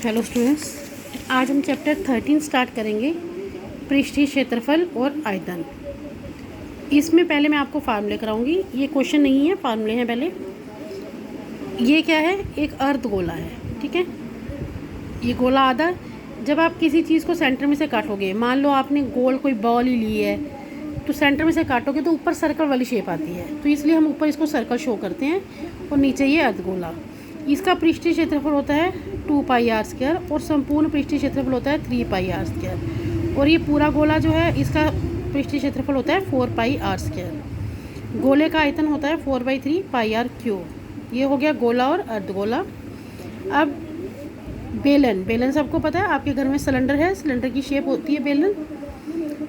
Hello students, आज हम chapter 13 start करेंगे, पृष्ठीय क्षेत्रफल और आयतन। इसमें पहले मैं आपको फार्मूले कराऊंगी। ये क्वेश्चन नहीं है, फार्मूले हैं पहले। ये क्या है? एक अर्ध गोला है, ठीक है। ये गोला आधा, जब आप किसी चीज़ को सेंटर में से काटोगे, मान लो आपने गोल कोई बॉल ही ली है, तो सेंटर में से काटोगे तो ऊपर सर्कल वाली शेप आती है, तो इसलिए हम ऊपर इसको सर्कल शो करते हैं और नीचे ये अर्धगोला। इसका पृष्ठीय क्षेत्रफल होता है 2 पाई आर स्क्वायर और संपूर्ण पृष्ठीय क्षेत्रफल होता है 3 पाई आर स्क्वायर। और ये पूरा गोला जो है, इसका पृष्ठीय क्षेत्रफल होता है 4 पाई आर स्क्वायर। गोले का आयतन होता है 4/3 पाई आर क्यूब। ये हो गया गोला और अर्धगोला। अब बेलन सबको पता है, आपके घर में सिलेंडर है, सिलेंडर की शेप होती है बेलन।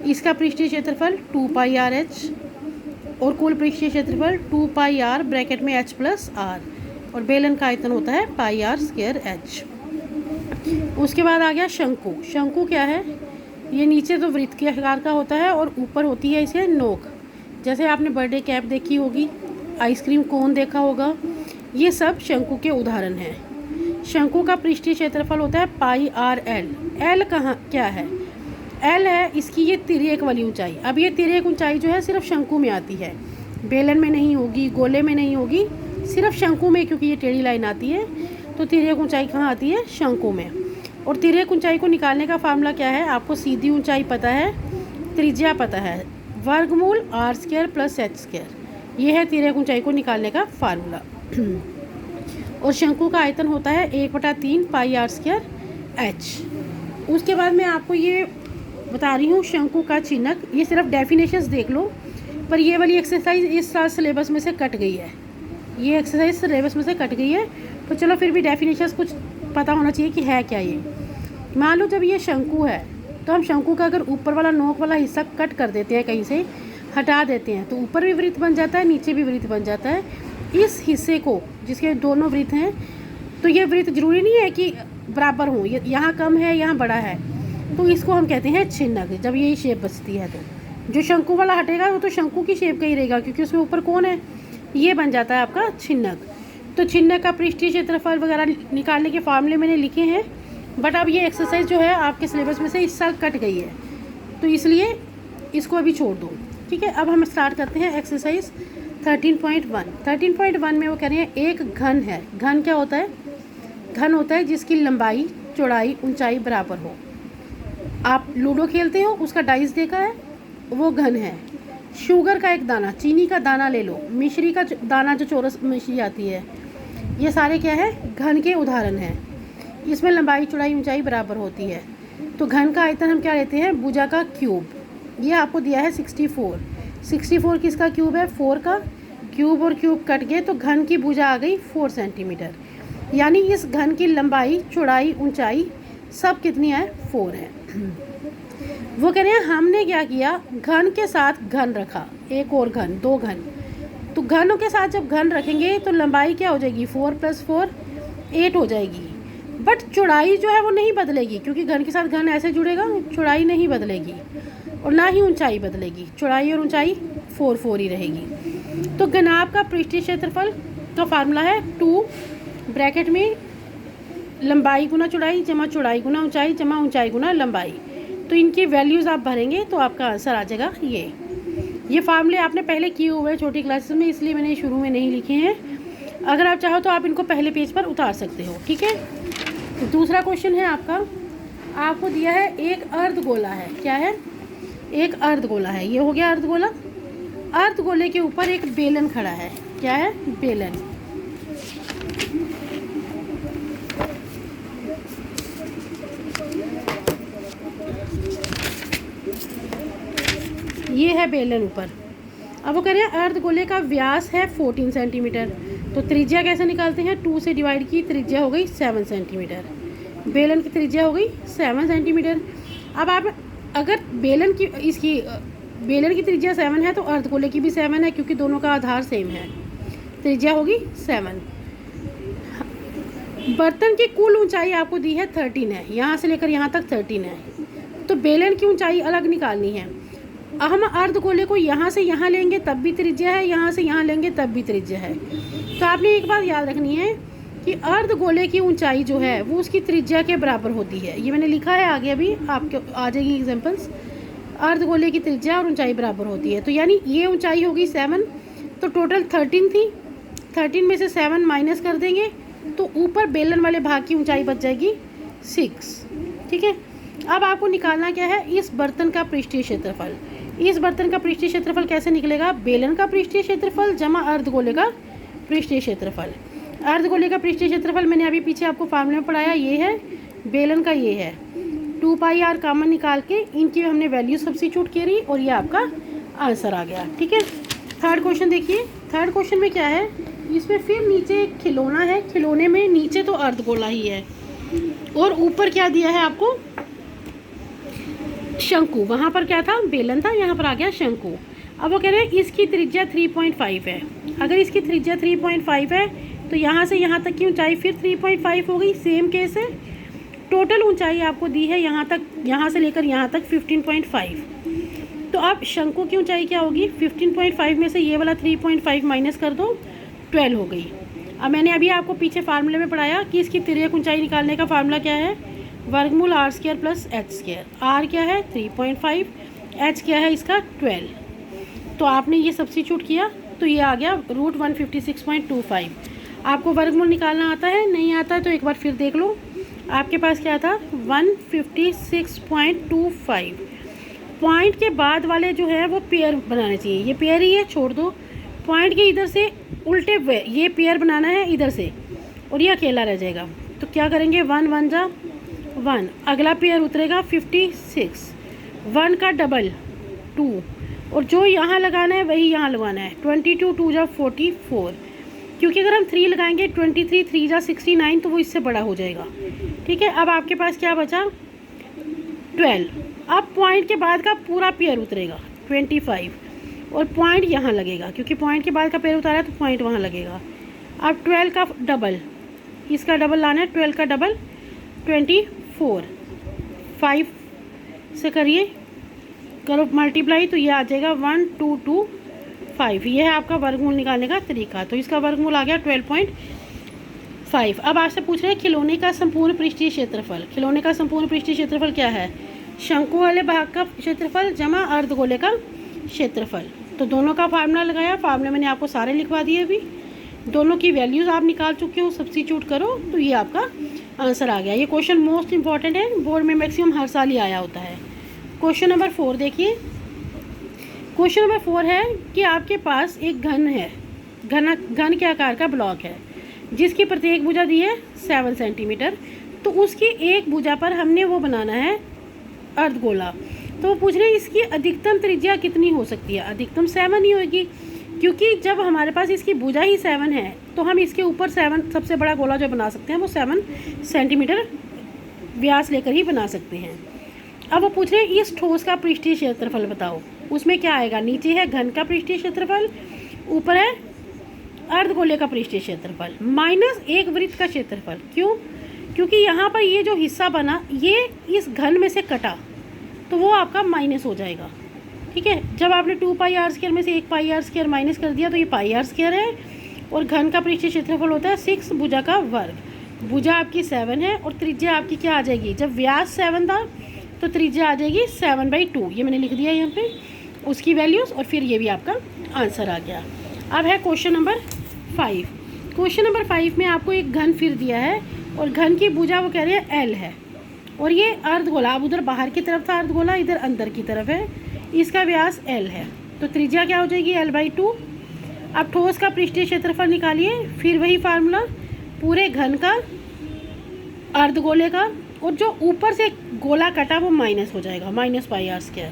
इसका पृष्ठीय क्षेत्रफल 2 पाई आर एच और कुल पृष्ठीय क्षेत्रफल 2 पाई आर ब्रैकेट में एच प्लस आर, और बेलन का आयतन होता है पाई आर स्क्वायर एच। उसके बाद आ गया शंकु। शंकु क्या है? ये नीचे तो वृत्त के आकार का होता है और ऊपर होती है इसे नोक। जैसे आपने बर्थडे कैप देखी होगी, आइसक्रीम कोन देखा होगा, ये सब शंकु के उदाहरण हैं। शंकु का पृष्ठीय क्षेत्रफल होता है पाई आर एल। एल कहाँ क्या है? एल है इसकी ये तिर्यक वाली ऊंचाई। अब ये तिर्यक ऊंचाई जो है सिर्फ शंकु में आती है, बेलन में नहीं होगी, गोले में नहीं होगी, सिर्फ शंकु में, क्योंकि ये टेढ़ी लाइन आती है। तो तिर्यक ऊंचाई कहाँ आती है? शंकु में। और तिर्यक ऊंचाई को निकालने का फार्मूला क्या है? आपको सीधी ऊंचाई पता है, त्रिज्या पता है, वर्गमूल R square plus H square. ये है तिर्यक ऊंचाई को निकालने का फार्मूला। और शंकु का आयतन होता है 1/3 पाई आर स्क्वायर एच। उसके बाद मैं आपको ये बता रही हूँ शंकु का चिन्हक। ये सिर्फ डेफिनेशंस देख लो, पर ये वाली एक्सरसाइज इस साल सिलेबस में से कट गई है। ये एक्सरसाइज सिलेबस में से कट गई है, तो चलो फिर भी डेफिनेशंस कुछ पता होना चाहिए कि है क्या ये। मान लो जब ये शंकु है, तो हम शंकु का अगर ऊपर वाला नोक वाला हिस्सा कट कर देते हैं, कहीं से हटा देते हैं, तो ऊपर भी वृत्त बन जाता है, नीचे भी वृत्त बन जाता है। इस हिस्से को, जिसके दोनों वृत्त हैं, तो ये वृत्त जरूरी नहीं है कि बराबर हों, यहाँ कम है यहाँ बड़ा है, तो इसको हम कहते हैं छिन्नक। जब ये शेप बचती है, तो जो शंकु वाला हटेगा वो तो शंकु की शेप का ही रहेगा, क्योंकि उसमें ऊपर कौन है, ये बन जाता है आपका छिन्नक। तो छिन्नक का पृष्ठीय क्षेत्रफल वगैरह निकालने के फार्मूले मैंने लिखे हैं, बट अब ये एक्सरसाइज जो है आपके सिलेबस में से इस साल कट गई है, तो इसलिए इसको अभी छोड़ दो, ठीक है। अब हम स्टार्ट करते हैं एक्सरसाइज 13.1। 13.1 में वो कह रहे हैं एक घन है। घन क्या होता है? घन होता है जिसकी लंबाई, चौड़ाई, ऊंचाई बराबर हो। आप लूडो खेलते हो, उसका डाइस देखा है, वो घन है। शुगर का एक दाना, चीनी का दाना ले लो, मिश्री का दाना जो चौरस मिश्री आती है, ये सारे क्या है? घन के उदाहरण हैं। इसमें लंबाई, चौड़ाई, ऊंचाई बराबर होती है। तो घन का आयतन हम क्या लेते हैं? भुजा का क्यूब। ये आपको दिया है 64। 64 किसका क्यूब है? 4 का। क्यूब और क्यूब कट गए, तो घन की भुजा आ गई 4 सेंटीमीटर। यानी इस घन की लंबाई, चौड़ाई, ऊंचाई सब कितनी है? 4 है। वो कह रहे हैं हमने क्या किया, घन के साथ घन रखा, एक और घन, 2 घन। तो घनों के साथ जब घन रखेंगे तो लंबाई क्या हो जाएगी? 4 + 4 8 हो जाएगी। बट चौड़ाई जो है वो नहीं बदलेगी, क्योंकि घन के साथ घन ऐसे जुड़ेगा, चौड़ाई नहीं बदलेगी और ना ही ऊंचाई बदलेगी। चौड़ाई और ऊंचाई 4 ही रहेगी। तो घनाभ का पृष्ठीय क्षेत्रफल का फार्मूला है 2 ब्रैकेट में लंबाई गुना चौड़ाई जमा चौड़ाई गुना ऊंचाई जमा ऊंचाई गुना लंबाई। तो इनकी वैल्यूज़ आप भरेंगे तो आपका आंसर आ जाएगा ये फार्मूले आपने पहले किए हुए हैं छोटी क्लासेस में, इसलिए मैंने शुरू में नहीं लिखे हैं। अगर आप चाहो तो आप इनको पहले पेज पर उतार सकते हो, ठीक है। तो दूसरा क्वेश्चन है आपको दिया है एक अर्धगोला है। क्या है? एक अर्धगोला है। ये हो गया अर्धगोला। अर्धगोले के ऊपर एक बेलन खड़ा है। क्या है? बेलन। ये है बेलन ऊपर। अब वो कह रहे हैं अर्धगोले का व्यास है 14 सेंटीमीटर। तो त्रिज्या कैसे निकालते हैं? 2 से डिवाइड की, त्रिज्या हो गई 7 सेंटीमीटर। बेलन की त्रिज्या हो गई 7 सेंटीमीटर। अब आप अगर बेलन की त्रिज्या 7 है, तो अर्धगोले की भी 7 है, क्योंकि दोनों का आधार सेम है। त्रिज्या होगी 7। बर्तन की कुल ऊंचाई आपको दी है 13 है, यहाँ से लेकर यहाँ तक 13 है। तो बेलन की ऊंचाई अलग निकालनी है। हम अर्धगोले को यहाँ से यहाँ लेंगे तब भी त्रिज्या है, यहाँ से यहाँ लेंगे तब भी त्रिज्या है। तो आपने एक बात याद रखनी है कि अर्धगोले की ऊंचाई जो है वो उसकी त्रिज्या के बराबर होती है। ये मैंने लिखा है आगे, अभी आपके आ जाएगी एग्जांपल्स। अर्धगोले की त्रिज्या और ऊंचाई बराबर होती है, तो यानी ये ऊंचाई होगी 7, तो टोटल 13 थी। 13 में से 7 माइनस कर देंगे तो ऊपर बेलन वाले भाग की ऊंचाई बच जाएगी 6। ठीक है, अब आपको निकालना क्या है, इस बर्तन का पृष्ठीय क्षेत्रफल। इस बर्तन का पृष्ठीय क्षेत्रफल कैसे निकलेगा, बेलन का पृष्ठीय क्षेत्रफल जमा अर्धगोले का पृष्ठीय क्षेत्रफल। अर्धगोले का पृष्ठीय क्षेत्रफल मैंने अभी पीछे आपको फार्मूले में पढ़ाया, ये है, बेलन का ये है। 2πr कॉमन निकाल के इनकी हमने वैल्यू सब्स्टिट्यूट करी और ये आपका आंसर आ गया। ठीक है, थर्ड क्वेश्चन देखिए। थर्ड क्वेश्चन में क्या है, इसमें फिर नीचे एक खिलौना है, खिलौने में नीचे तो अर्धगोला ही है और ऊपर क्या दिया है आपको, शंकु। वहाँ पर क्या था, बेलन था, यहाँ पर आ गया शंकु। अब वो कह रहे हैं इसकी त्रिज्या 3.5 है। अगर इसकी त्रिज्या 3.5 है तो यहाँ से यहाँ तक की ऊंचाई फिर 3.5 हो गई। सेम केस है, टोटल ऊंचाई आपको दी है यहाँ तक, यहाँ से लेकर यहाँ तक 15.5। तो अब शंकु की ऊंचाई क्या होगी, 15.5 में से ये वाला 3.5 माइनस कर दो, 12 हो गई। अब मैंने अभी आपको पीछे फार्मूले में पढ़ाया कि इसकी तिर्यक ऊंचाई निकालने का फार्मूला क्या है, वर्गमूल r² प्लस h²। r क्या है 3.5, h क्या है इसका 12। तो आपने ये सब्स्टिट्यूट किया तो ये आ गया √156.25। आपको वर्गमूल निकालना आता है, नहीं आता है तो एक बार फिर देख लो। आपके पास क्या था 156.25। पॉइंट के बाद वाले जो है वो पेयर बनाने चाहिए, ये पेयर ही है, छोड़ दो। पॉइंट के इधर से उल्टे ये पेयर बनाना है इधर से और ये अकेला रह जाएगा। तो क्या करेंगे, 1 1 जा 1, अगला पेयर उतरेगा 56, 1 का डबल 2 और जो यहाँ लगाना है वही यहाँ लगाना है, 22 2 जा 44। क्योंकि अगर हम 3 लगाएंगे 23 3 जा 69 तो वो इससे बड़ा हो जाएगा। ठीक है, अब आपके पास क्या बचा 12। अब पॉइंट के बाद का पूरा पेयर उतरेगा 25 और पॉइंट यहाँ लगेगा, क्योंकि पॉइंट के बाद का पेयर उतारा है तो पॉइंट वहाँ लगेगा। अब 12 का डबल, इसका डबल लाना है, 12 का डबल 24, 5 से करिए, करो मल्टीप्लाई तो ये आ जाएगा 1225। ये है आपका वर्गमूल निकालने का तरीका। तो इसका वर्गमूल आ गया 12.5। अब आपसे पूछ रहे हैं खिलौने का संपूर्ण पृष्ठीय क्षेत्रफल। खिलौने का संपूर्ण पृष्ठीय क्षेत्रफल क्या है, शंकु वाले भाग का क्षेत्रफल जमा अर्धगोले का क्षेत्रफल। तो दोनों का फार्मूला लगाया, फार्मूले मैंने आपको सारे लिखवा दिए, अभी दोनों की वैल्यूज़ आप निकाल चुके हो, सब्स्टिट्यूट करो तो ये आपका आंसर आ गया। ये क्वेश्चन मोस्ट इंपॉर्टेंट है, बोर्ड में मैक्सिमम हर साल ही आया होता है। क्वेश्चन नंबर 4 देखिए। क्वेश्चन नंबर 4 है कि आपके पास एक घन है, घन के आकार का ब्लॉक है जिसकी प्रत्येक भुजा दी है 7 सेंटीमीटर। तो उसकी एक भुजा पर हमने वो बनाना है अर्धगोला। तो वो पूछ रहे हैं इसकी अधिकतम त्रिज्या कितनी हो सकती है। अधिकतम 7 ही होगी, क्योंकि जब हमारे पास इसकी भुजा ही 7 है तो हम इसके ऊपर 7 सबसे बड़ा गोला जो बना सकते हैं वो 7 सेंटीमीटर व्यास लेकर ही बना सकते हैं। अब वो पूछ रहे हैं इस ठोस का पृष्ठीय क्षेत्रफल बताओ। उसमें क्या आएगा, नीचे है घन का पृष्ठीय क्षेत्रफल, ऊपर है अर्धगोले का पृष्ठीय क्षेत्रफल माइनस एक वृत्त का क्षेत्रफल। क्यों, क्योंकि यहाँ पर ये जो हिस्सा बना ये इस घन में से कटा तो वो आपका माइनस हो जाएगा। ठीक है, जब आपने 2πr² में से 1πr² माइनस कर दिया तो ये πr² है और घन का पृष्ठीय क्षेत्रफल होता है 6 भुजा का वर्ग। भुजा आपकी 7 है और त्रिज्या आपकी क्या आ जाएगी, जब व्यास 7 था तो त्रिज्या आ जाएगी 7/2। ये मैंने लिख दिया यहाँ पे उसकी वैल्यूज़ और फिर ये भी आपका आंसर आ गया। अब है क्वेश्चन नंबर 5। क्वेश्चन नंबर 5 में आपको एक घन फिर दिया है और घन की भुजा वो कह रहे हैं L है और ये अर्धगोला, अब उधर बाहर की तरफ था अर्धगोला, इधर अंदर की तरफ है, इसका व्यास L है तो त्रिज्या क्या हो जाएगी L/2। अब ठोस का पृष्ठीय क्षेत्रफल निकालिए, फिर वही फार्मूला, पूरे घन का अर्धगोले का और जो ऊपर से गोला कटा वो माइनस हो जाएगा, -πr²।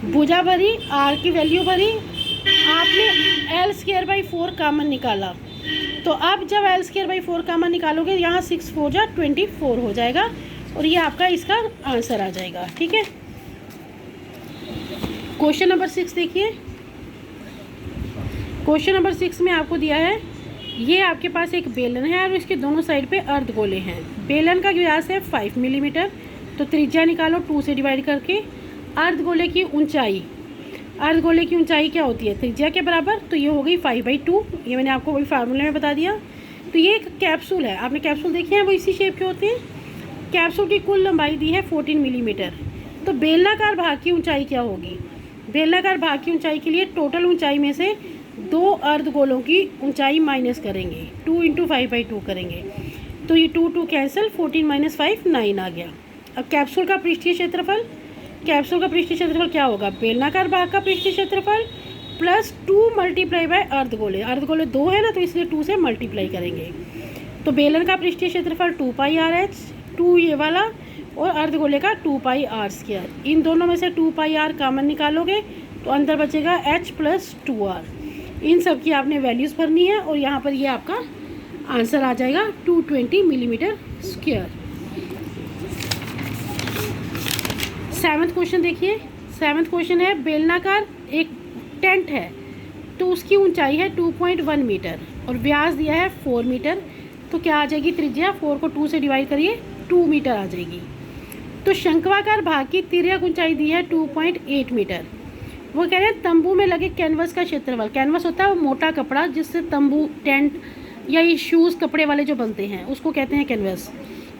भुजा भरी, r की वैल्यू भरी, आपने L²/4 कॉमन निकाला। तो अब जब L²/4 कॉमन निकालोगे यहाँ 6 4 जा 24 हो जाएगा और ये आपका इसका आंसर आ जाएगा। ठीक है, क्वेश्चन नंबर 6 देखिए। क्वेश्चन नंबर 6 में आपको दिया है, ये आपके पास एक बेलन है और इसके दोनों साइड पे अर्धगोले हैं। बेलन का व्यास है 5 मिलीमीटर, तो त्रिज्या निकालो 2 से डिवाइड करके। अर्धगोले की ऊंचाई, अर्धगोले की ऊंचाई क्या होती है त्रिज्या के बराबर, तो ये हो गई 5/2। ये मैंने आपको वही फार्मूले में बता दिया। तो ये एक कैप्सूल है, आपने कैप्सूल देखे हैं, वो इसी शेप के होते हैं। कैप्सूल की कुल लंबाई दी है 14 मिलीमीटर। तो बेलनाकार भाग की ऊंचाई क्या होगी? बेलनाकार भाग की ऊंचाई के लिए टोटल ऊंचाई में से 2 अर्धगोलों की ऊंचाई माइनस करेंगे, 2 × 5/2 करेंगे। तो ये 2 कैंसिल, 14 - 5 9 आ गया। अब कैप्सूल का पृष्ठीय क्षेत्रफल, कैप्सूल का पृष्ठीय क्षेत्रफल क्या होगा? बेलनाकार भाग का पृष्ठीय क्षेत्रफल प्लस 2 × अर्धगोले। अर्धगोले 2 है ना, तो इसलिए 2 से मल्टीप्लाई करेंगे। तो बेलन का पृष्ठीय क्षेत्रफल 2πrh, 2 ये वाला, और अर्धगोले का 2πr²। इन दोनों में से 2πr कॉमन निकालोगे तो अंदर बचेगा h + 2r। इन सब की आपने वैल्यूज़ भरनी है और यहाँ पर ये आपका आंसर आ जाएगा 220 मिलीमीटर स्क्वायर। 7वां क्वेश्चन देखिए। 7वां क्वेश्चन है, बेलनाकार एक टेंट है तो उसकी ऊंचाई है 2.1 मीटर और व्यास दिया है 4 मीटर। तो क्या आ जाएगी त्रिज्या? 4 को 2 से डिवाइड करिए, 2 मीटर आ जाएगी। तो शंक्वाकार भाग की तिर्यक ऊंचाई दी है 2.8 मीटर। वो कह रहे हैं तंबू में लगे कैनवस का क्षेत्रफल। कैनवस होता है वो मोटा कपड़ा जिससे तंबू, टेंट या ये शूज़ कपड़े वाले जो बनते हैं उसको कहते हैं कैनवस।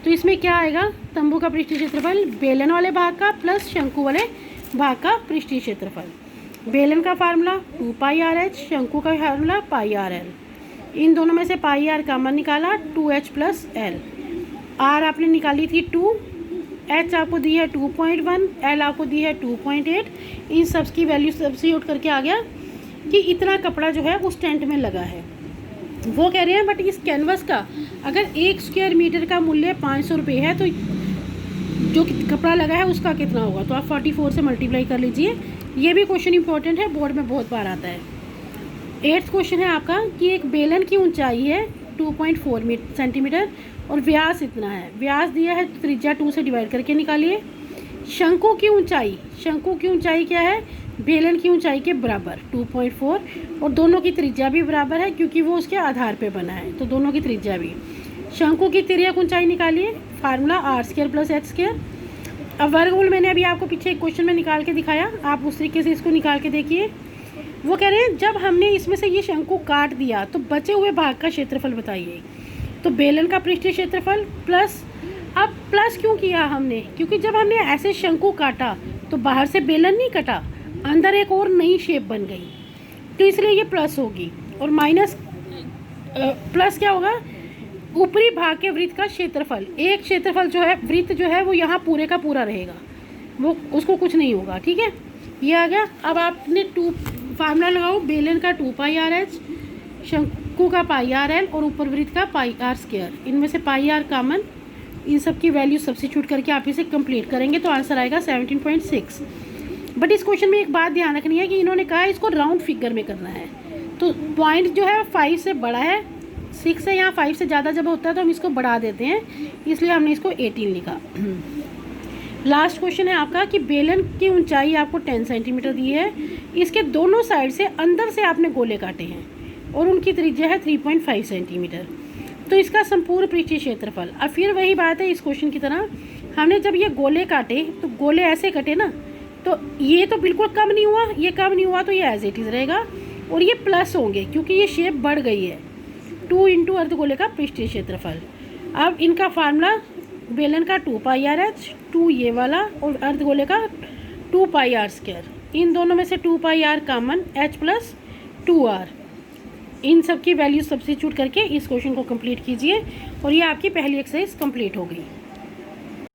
तो इसमें क्या आएगा? तंबू का पृष्ठीय क्षेत्रफल बेलन वाले भाग का प्लस शंकु वाले भाग का पृष्ठीय क्षेत्रफल। बेलन का फार्मूला 2πrh, शंकु का फार्मूला πrl। इन दोनों में से πr कॉमन निकाला, 2h + l। r आपने निकाली थी 2, h आपको दी है 2.1, l आपको दी है 2.8। इन सब की वैल्यू सब्स्टिट्यूट करके आ गया कि इतना कपड़ा जो है उस टेंट में लगा है। वो कह रहे हैं बट इस कैनवस का अगर 1 स्क्वायर मीटर का मूल्य 500 रुपये है तो जो कपड़ा लगा है उसका कितना होगा? तो आप 44 से मल्टीप्लाई कर लीजिए। ये भी क्वेश्चन इंपॉर्टेंट है, बोर्ड में बहुत बार आता है। 8वां क्वेश्चन है आपका कि एक बेलन की ऊंचाई है 2.4 सेंटीमीटर और व्यास इतना है। व्यास दिया है, त्रिज्या 2 से डिवाइड करके निकालिए। शंकु की ऊंचाई, शंकु की ऊंचाई क्या है? बेलन की ऊंचाई के बराबर 2.4, और दोनों की त्रिज्या भी बराबर है क्योंकि वो उसके आधार पे बना है, तो दोनों की त्रिज्या भी। शंकु की तिर्यक ऊंचाई निकालिए, फार्मूला r² + h²। अब वर्गमूल मैंने अभी आपको पीछे एक क्वेश्चन में निकाल के दिखाया, आप उस तरीके से इसको निकाल के देखिए। वो कह रहे हैं जब हमने इसमें से ये शंकु काट दिया तो बचे हुए भाग का क्षेत्रफल बताइए। तो बेलन का पृष्ठीय क्षेत्रफल प्लस, अब प्लस क्यों किया हमने? क्योंकि जब हमने ऐसे शंकु काटा तो बाहर से बेलन नहीं कटा, अंदर एक और नई शेप बन गई, तो इसलिए ये प्लस होगी। और माइनस प्लस क्या होगा? ऊपरी भाग के वृत्त का क्षेत्रफल। एक क्षेत्रफल जो है, वृत्त जो है वो यहाँ पूरे का पूरा रहेगा, वो उसको कुछ नहीं होगा। ठीक है, ये आ गया। अब आपने फार्मूला लगाओ, बेलन का 2πrh, शंकु का πrl और ऊपर वृत्त का πr²। इनमें से πr कॉमन, इन सब की वैल्यू सब्स्टिट्यूट करके आप इसे कंप्लीट करेंगे तो आंसर आएगा 17.6। बट इस क्वेश्चन में एक बात ध्यान रखनी है कि इन्होंने कहा है इसको राउंड फिगर में करना है, तो पॉइंट जो है 5 से बड़ा है, 6 है, यहाँ 5 से ज़्यादा जब होता है तो हम इसको बढ़ा देते हैं, इसलिए हमने इसको 18 लिखा। लास्ट क्वेश्चन है आपका कि बेलन की ऊंचाई आपको 10 सेंटीमीटर दी है, इसके दोनों साइड से अंदर से आपने गोले काटे हैं और उनकी त्रिज्या है 3.5 सेंटीमीटर। तो इसका संपूर्ण पृष्ठीय क्षेत्रफल, अब फिर वही बात है इस क्वेश्चन की तरह, हमने जब ये गोले काटे तो गोले ऐसे कटे ना, तो ये तो बिल्कुल कम नहीं हुआ, ये कम नहीं हुआ तो ये एज इट इज़ रहेगा, और ये प्लस होंगे क्योंकि ये शेप बढ़ गई है। 2 × अर्धगोले का पृष्ठीय क्षेत्रफल। अब इनका फार्मूला बेलन का 2πrh, 2 ये वाला, और अर्धगोले का 2πr²। इन दोनों में से 2πr कॉमन, h + 2r। इन सब की वैल्यू सब्स्टिट्यूट करके इस क्वेश्चन को कंप्लीट कीजिए और ये आपकी पहली एक्सरसाइज कंप्लीट हो गई।